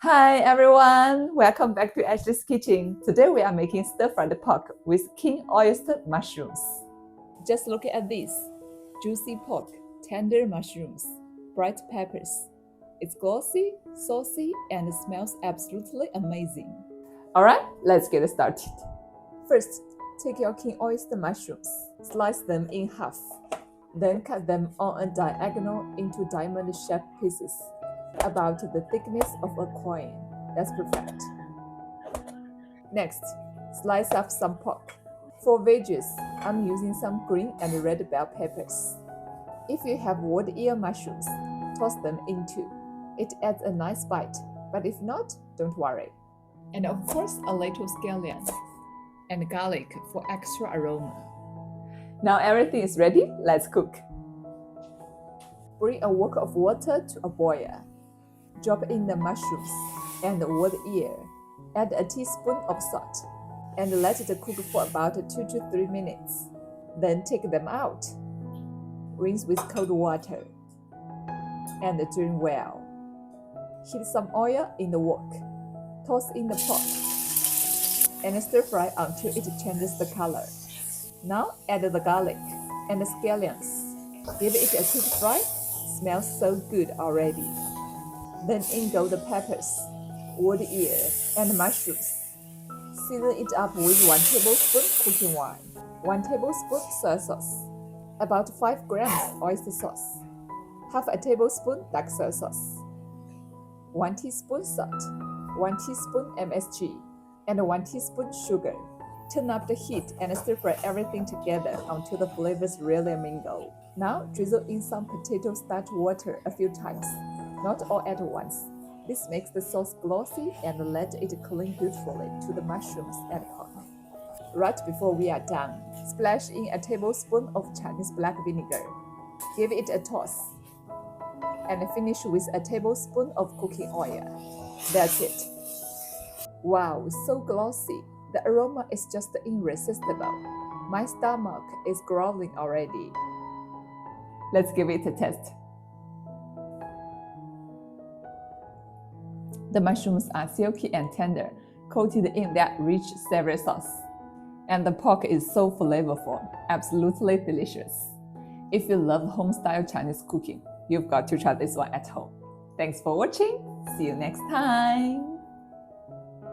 Hi everyone, welcome back to Ashley's Kitchen. Today we are making stir-fried pork with King Oyster Mushrooms. Just look at this, juicy pork, tender mushrooms, bright peppers. It's glossy, saucy, and smells absolutely amazing. Alright, let's get started. First, take your King Oyster mushrooms, slice them in half, then cut them on a diagonal into diamond-shaped pieces, about the thickness of a coin. That's perfect. Next, slice up some pork. For veggies, I'm using some green and red bell peppers. If you have wood ear mushrooms, toss them in too. It adds a nice bite, but if not, don't worry. And of course, a little scallion and garlic for extra aroma. Now everything is ready, let's cook. Bring a wok of water to a boil. Drop in the mushrooms and the wood ear. Add a teaspoon of salt and let it cook for about 2 to 3 minutes. Then take them out. Rinse with cold water and drain well. Heat some oil in the wok. Toss in the pork and stir fry until it changes the color. Now add the garlic and the scallions. Give it a quick fry. Smells so good already. Then in go the peppers, wood ear, and mushrooms. Season it up with 1 tablespoon cooking oil, 1 tablespoon soy sauce, about 5 grams oyster sauce, half a tablespoon dark soy sauce, 1 teaspoon salt, 1 teaspoon MSG, and 1 teaspoon sugar. Turn up the heat and stir fry everything together until the flavors really mingle. Now drizzle in some potato starch water a few times. Not all at once. This makes the sauce glossy and let it cling beautifully to the mushrooms and pork. Right before we are done, splash in a tablespoon of Chinese black vinegar. Give it a toss. And finish with a tablespoon of cooking oil. That's it. Wow, so glossy. The aroma is just irresistible. My stomach is growling already. Let's give it a taste. The mushrooms are silky and tender, coated in that rich savory sauce. And the pork is so flavorful, absolutely delicious. If you love homestyle Chinese cooking, you've got to try this one at home. Thanks for watching. See you next time.